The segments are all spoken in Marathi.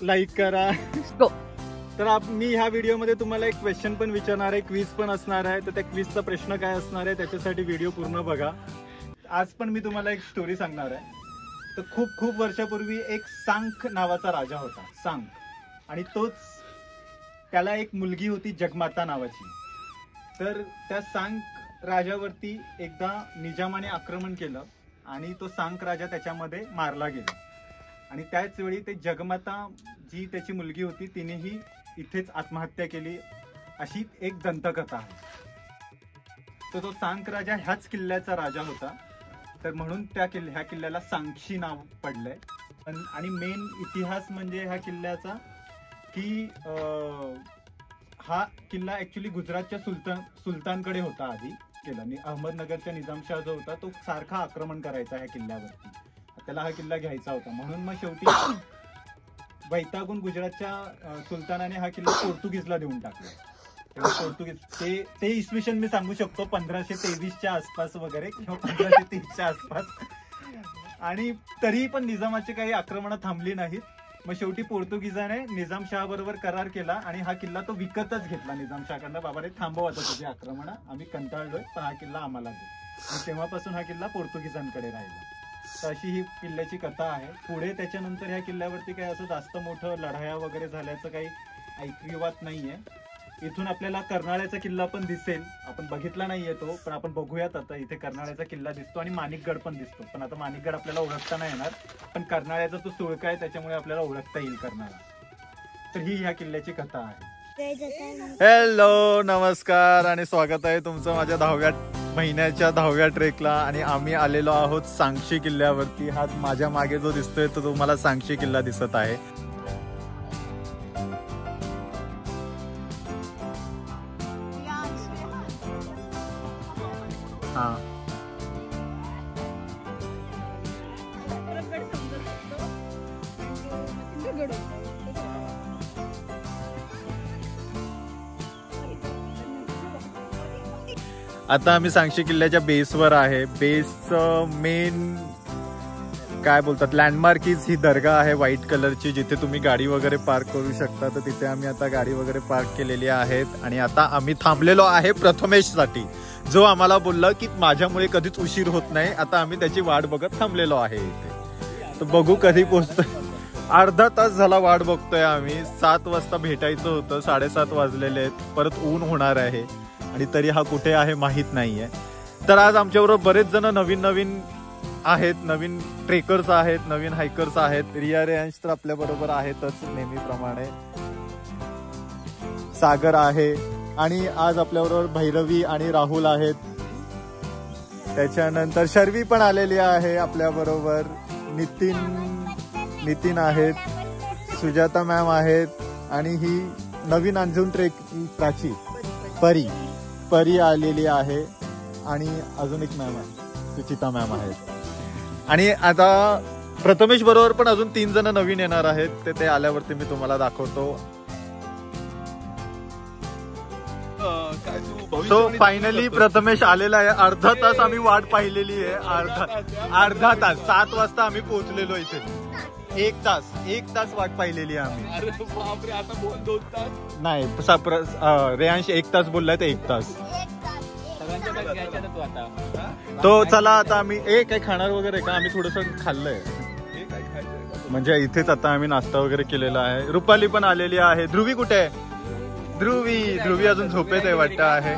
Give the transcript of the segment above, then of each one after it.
लाईक करा. Go. तर मी ह्या व्हिडिओमध्ये तुम्हाला एक क्वेश्चन पण विचारणार आहे, क्विज पण असणार आहे. तर त्या क्विजचा प्रश्न काय असणार आहे त्याच्यासाठी व्हिडिओ पूर्ण बघा. आज पण मी तुम्हाला एक स्टोरी सांगणार आहे. तर खूप खूप वर्षापूर्वी एक सांख नावाचा राजा होता, सांख. आणि त्याला एक मुलगी होती जगमाता नावाची. तर त्या सांख राजावरती एकदा निजामाने आक्रमण केलं आणि तो सांख राजा त्याच्यामध्ये मारला गेला. आणि त्याच वेळी ते जगमाता जी त्याची मुलगी होती तिनेही इथेच आत्महत्या केली, अशी एक दंतकथा आहे. तर तो सांख राजा ह्याच किल्ल्याचा राजा होता. तर म्हणून ह्या किल्ल्याला सांक्षी नाव पडलंय. आणि मेन इतिहास म्हणजे ह्या किल्ल्याचा की हा किल्ला ऍक्च्युली गुजरातच्या सुलतानकडे होता आधी. अहमदनगरच्या निजामशाह जो होता तो सारखा आक्रमण करायचा ह्या किल्ल्यावरती. त्याला हा किल्ला घ्यायचा होता. म्हणून मग शेवटी वैतागून गुजरातच्या सुलतानाने हा किल्ला पोर्तुगीजला देऊन टाकला. पोर्तुगीज ते इसवी सन मी सांगू शकतो 1523च्या आसपास वगैरे किंवा 1530च्या आसपास. आणि तरी पण निजामाची काही आक्रमणं थांबली नाहीत. मग शेवटी पोर्तुगीजाने निजामशाह बरोबर करार केला आणि हा किल्ला तो विकतच घेतला निजामशाहकडनं. बाबा रे थांबव आता तुझी आक्रमणं, आम्ही कंटाळलोय, पण हा किल्ला आम्हाला दे. आणि तेव्हापासून हा किल्ला पोर्तुगीजांकडे राहिला. तर अशी ही किल्ल्याची कथा आहे. पुढे त्याच्यानंतर ह्या किल्ल्यावरती काही असं जास्त मोठं लढाया वगैरे झाल्याचं काही ऐकिवात नाहीये. इथून आपल्याला कर्नाळ्याचा किल्ला पण दिसेल. आपण बघितला नाहीये तो, पण आपण बघूयात आता. इथे कर्नाळ्याचा किल्ला दिसतो आणि माणिकगड पण दिसतो. पण आता माणिकगड आपल्याला ओळखता नाही येणार, पण कर्नाळ्याचा तो सुळका आहे त्याच्यामुळे आपल्याला ओळखता येईल कर्नाळा. तर ही ह्या किल्ल्याची कथा आहे. हॅलो, नमस्कार आणि स्वागत आहे तुमचं माझ्या 10व्या महिन्याच्या 10व्या ट्रेकला. आणि आम्ही आलेलो आहोत सांक्षी किल्ल्यावरती. हा माझ्या मागे जो दिसतोय तो तुम्हाला सांक्षी किल्ला दिसत आहे. हा, आता आम्ही सांक्षी किल्ल्याच्या बेसवर आहे. बेस मेन काय बोलतात लँडमार्क ही दर्गा आहे व्हाईट कलरची, जिथे तुम्ही गाडी वगैरे पार्क करू शकता. तर तिथे आम्ही आता गाडी वगैरे पार्क केलेली आहेत. आणि आता आम्ही थांबलेलो आहे प्रथमेशसाठी, जो आम्हाला बोलला की माझ्यामुळे कधीच उशीर होत नाही. आता आम्ही त्याची वाट बघत थांबलेलो आहे इथे. तर बघू कधी पोहोचतोय. अर्धा तास झाला वाट बघतोय आम्ही. 7 वाजता भेटायचं होतं, 7:30 वाजलेले आहेत. परत ऊन होणार आहे आणि तरी हा कुठे आहे माहीत नाहीये. तर आज आमच्याबरोबर बरेच जण नवीन आहेत, नवीन ट्रेकर्स आहेत, नवीन हायकर्स आहेत. रिया रेयांश तर आपल्या बरोबर आहेतच नेहमीप्रमाणे. सागर आहे आणि आज आपल्याबरोबर भैरवी आणि राहुल आहेत. त्याच्यानंतर शर्वी पण आलेली आहे आपल्या बरोबर. नितीन आहेत, सुजाता मॅम आहेत आणि ही नवीन अंजुन ट्रेक प्राची परी आलेली आहे. आणि अजून एक मॅम आहे, सुचिता मॅम आहेत. आणि आता प्रथमेश बरोबर पण अजून 3 जण नवीन येणार आहेत. ते आल्यावरती मी तुम्हाला दाखवतो. सो फायनली प्रथमेश आलेला आहे. अर्धा तास आम्ही वाट पाहिलेली आहे. अर्धा तास 7 वाजता आम्ही पोहोचलेलो इथे. 1 तास वाट पाहिलेली आहे आम्ही. आता बोल 2 तास नाही, रेयांश 1 तास बोललाय तर 1 तास. तो चला आता आम्ही काही खाणार वगैरे का, आम्ही थोडस खाल्लंय म्हणजे इथेच. आता आम्ही नाश्ता वगैरे केलेला आहे. रुपाली पण आलेली आहे. ध्रुवी कुठे आहे? ध्रुवी अजून झोपेत आहे वाटतं आहे.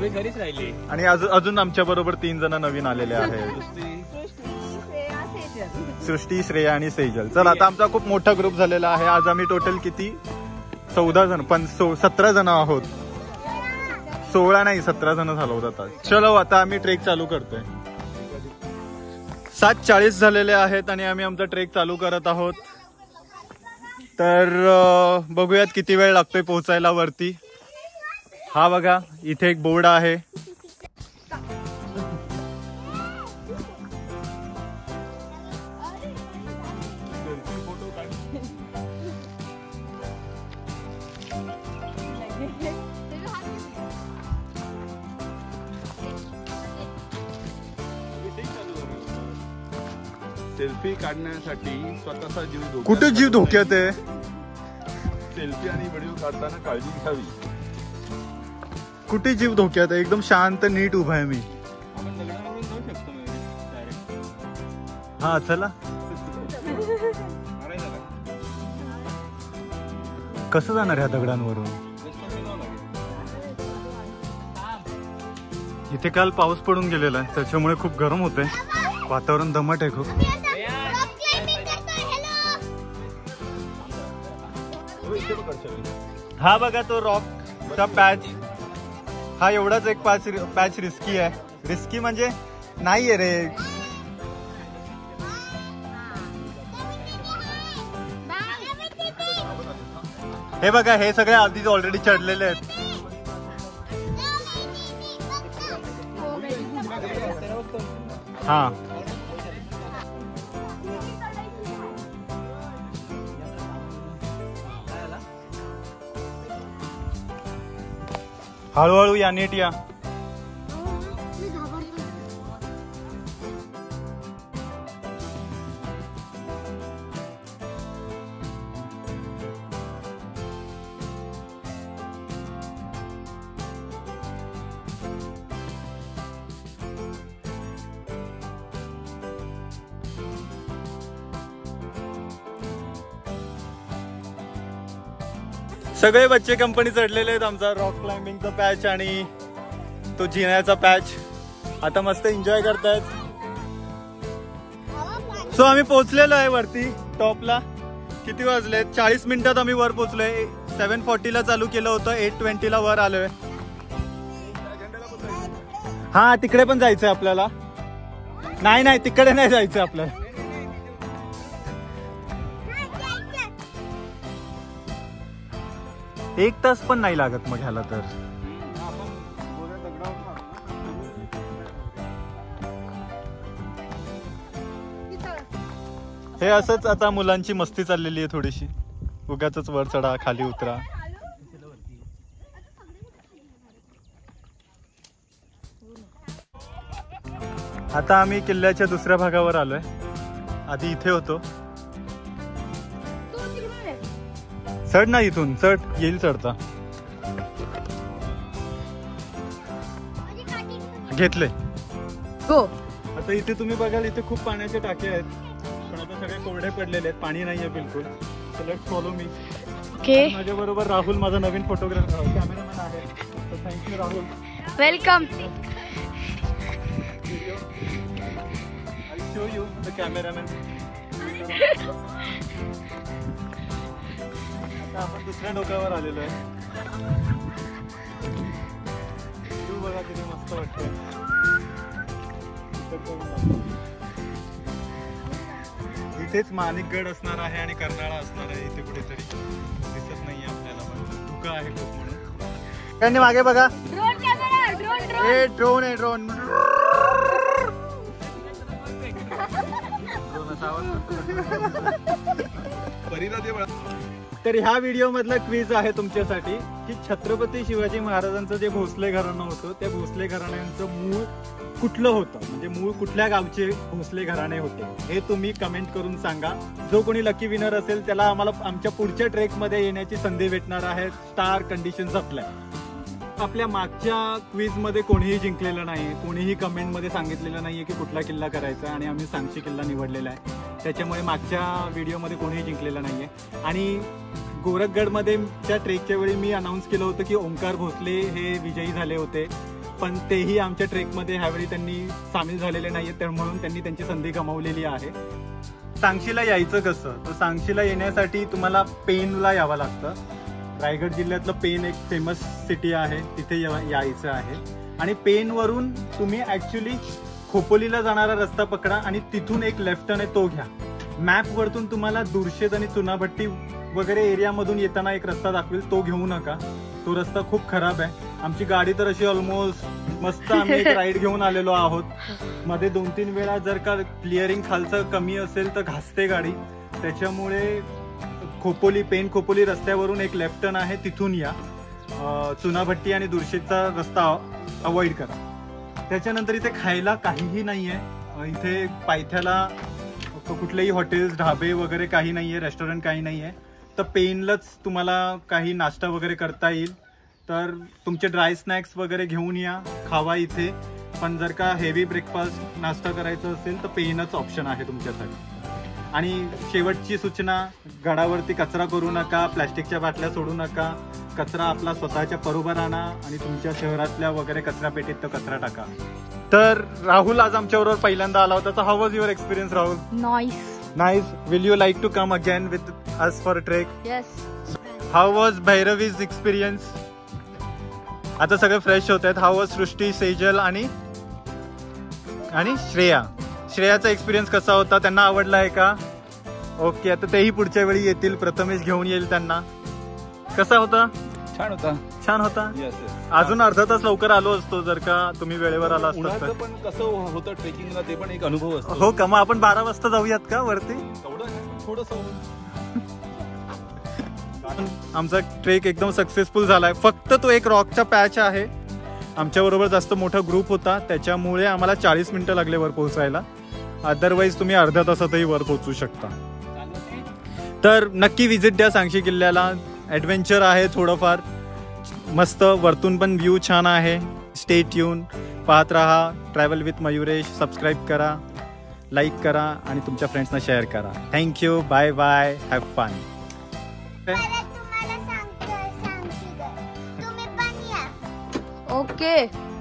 घरीच राहिली. आणि अजून आमच्या बरोबर 3 जण नवीन आलेले आहेत, सृष्टी, श्रेया आणि सेजल. चल आता आमचा खूप मोठा ग्रुप झालेला आहे. आज आम्ही टोटल किती 14 जण, पण 17 जण आहोत. 16 नाही 17 जण झालो होता. चलो आता आम्ही ट्रेक चालू करतोय. 7:40 झालेले आहेत आणि आम्ही आमचा ट्रेक चालू करत आहोत. तर बघूयात किती वेळ लागतोय पोहोचायला वरती. हा बघा इथे एक बोर्ड आहे. सेल्फी काढण्यासाठी स्वतःचा जीव धोक्यात कुठे जीव धोक्यात आहे? सेल्फी आणि व्हिडिओ काढताना काळजी घ्यावी. कुठे जीव धोक्यात आहे? एकदम शांत नीट उभा आहे मी. आपण दगडावरून जाऊ शकतो डायरेक्ट. हा चला. कसं जाणार ह्या दगडांवरून? इथे काल पाऊस पडून गेलेला आहे त्याच्यामुळे खूप गरम होतंय. वातावरण दमट आहे खूप. हा बघा तो रॉकचा पॅच. हा एवढाच एक पॅच रिस्की आहे. रिस्की म्हणजे नाहीये रे. हे बघा हे सगळे आधीच ऑलरेडी चढलेले आहेत. हा हळूहळू या, नीट या. सगळे बच्चे कंपनी चढलेले आहेत. आमचा रॉक क्लाइम्बिंगचा पॅच आणि तो जिन्याचा पॅच. आता मस्त एन्जॉय करतायत. सो आम्ही पोहोचलेलो आहे वरती टॉपला. किती वाजलेत? 40 मिनिटात आम्ही वर पोहोचलोय. 7:40 ला चालू केलं होतं, 8:20 ला वर आलोय. हा तिकडे पण जायचंय आपल्याला. नाही तिकडे नाही जायचं आपल्याला. एक तास पण नाही लागत मग ह्याला तर. हे असंच आता मुलांची मस्ती चाललेली आहे थोडीशी. उगाचच वर चढा खाली उतरा. आता आम्ही किल्ल्याच्या दुसऱ्या भागावर आलोय. आधी इथे होतो. चढ ना इथून, चढ येईल चढता. घेतले हो. आता इथे तुम्ही बघाल इथे खूप पाण्याचे टाके आहेत पण आता सगळे कोरडे पडलेले आहेत. पाणी नाहीये बिलकुल. So let's follow me. Okay. माझ्या बरोबर राहुल माझा नवीन फोटोग्राफर कॅमेरामॅन आहे. तर thank you Rahul. Welcome. I'll show you the cameraman. आता आपण दुसऱ्या डोक्यावर आलेलो आहे. तू बघा किती मस्त वाटतंय. इथेच माणिकगड असणार आहे आणि कर्नाळा असणार आहे. इथे कुठेतरी दिसत नाहीये आपल्याला. धुका आहे खूप म्हणून. त्यांनी मागे बघा. Drone camera. ड्रोन. हे ड्रोन आहे. ड्रोन तर ह्या व्हिडिओ मधला क्विज आहे तुमच्यासाठी की छत्रपती शिवाजी महाराजांचं जे भोसले घराणं होतं त्या भोसले घराण्यांचं मूळ कुठलं होतं, म्हणजे मूळ कुठल्या गावचे भोसले घराणे होते हे तुम्ही कमेंट करून सांगा. जो कोणी लकी विनर असेल त्याला आम्हाला आमच्या पुढच्या ट्रेक मध्ये येण्याची संधी भेटणार आहे. Star conditions apply. आपल्या मागच्या क्विज मध्ये कोणीही जिंकलेलं नाही. कोणीही कमेंट मध्ये सांगितलेलं नाहीये की कुठला किल्ला करायचा आणि आम्ही सांगशी किल्ला निवडलेला आहे. त्याच्यामुळे मागच्या व्हिडिओमध्ये कोणीही जिंकलेलं नाहीये. आणि गोरखगडमध्ये त्या ट्रेकच्या वेळी मी अनाऊन्स केलं होतं की ओंकार भोसले हे विजयी झाले होते पण तेही आमच्या ट्रेकमध्ये ह्यावेळी त्यांनी सामील झालेले नाहीये. म्हणून त्यांनी त्यांची संधी गमावलेली आहे. सांगशीला यायचं कसं? तर सांगशीला येण्यासाठी तुम्हाला पेनला यावं लागतं. रायगड जिल्ह्यातलं पेन एक फेमस सिटी आहे. तिथे यायचं आहे. आणि पेनवरून तुम्ही ऍक्च्युली खोपोलीला जाणारा रस्ता पकडा आणि तिथून एक लेफ्ट टर्न आहे तो घ्या. मॅप वरतून तुम्हाला दुर्शेत आणि चुनाभट्टी वगैरे एरियामधून येताना एक रस्ता दाखवेल. तो घेऊ नका. तो रस्ता खूप खराब आहे. आमची गाडी तर अशी ऑलमोस्ट मस्त आम्ही एक राईड घेऊन आलेलो आहोत. मध्ये 2-3 वेळा जर का क्लिअरिंग खालचं कमी असेल तर घासते गाडी. त्याच्यामुळे पेन खोपोली रस्त्यावरून एक लेफ्ट टर्न आहे तिथून या. चुनाभट्टी आणि दुर्शेतचा रस्ता अवॉइड करा. त्याच्यानंतर इथे खायला काहीही नाहीये. इथे पायथ्याला कुठलेही हॉटेल्स ढाबे वगैरे काही नाहीये, रेस्टॉरंट काही नाहीये. तर पेनलाच तुम्हाला काही नाश्ता वगैरे करता येईल. तर तुमचे ड्राय स्नॅक्स वगैरे घेऊन या, खावा इथे. पण जर का हेवी ब्रेकफास्ट नाश्ता करायचा असेल तर पेनच ऑप्शन आहे तुमच्यासाठी. आणि शेवटची सूचना, गडावरती कचरा करू नका, प्लॅस्टिकच्या बाटल्या सोडू नका. कचरा आपला स्वतःच्या बरोबर आणा आणि तुमच्या शहरातल्या वगैरे कचरा पेटीत तो कचरा टाका. तर राहुल आज आमच्याबरोबर पहिल्यांदा आला होता. तर how was your experience Rahul? Nice. Nice. Will you like to come again with us for trek? Yes. How was Bhairavi's experience? आता सगळे फ्रेश होत आहेत. हाऊ वॉज सृष्टी, सेजल आणि श्रेयाचा एक्सपिरियन्स कसा होता? त्यांना आवडला आहे का? ओके, आता तेही पुढच्या वेळी येतील. प्रथमेश घेऊन येईल त्यांना. कसा होता? छान होता. छान होता. येस. अजून अर्धा तास लवकर आलो असतो जर का तुम्ही वेळेवर आला असता उन्हाचं तर. पण कसं होतं ट्रेकिंगला, ते पण एक अनुभव असतो. हो का? मग आपण 12 वाजता जाऊयात का वरती? थोडस आमचा ट्रेक एकदम सक्सेसफुल झालाय. फक्त तो एक रॉकचा पॅच आहे. आमच्या बरोबर जास्त मोठा ग्रुप होता त्याच्यामुळे आम्हाला 40 मिनिटं लागले वर पोहोचायला. अदरवाईज तुम्ही अर्ध्या तासातही वर पोहोचू शकता. तर नक्की विजिट द्या सांगशी किल्ल्याला. ॲडव्हेंचर आहे थोडंफार, मस्त. वरतून पण व्ह्यू छान आहे. स्टे ट्यून, पाहत राहा ट्रॅव्हल विथ मयुरेश. सबस्क्राईब करा, लाईक करा आणि तुमच्या फ्रेंड्सना शेअर करा. Thank you. Bye bye. Have fun. Okay.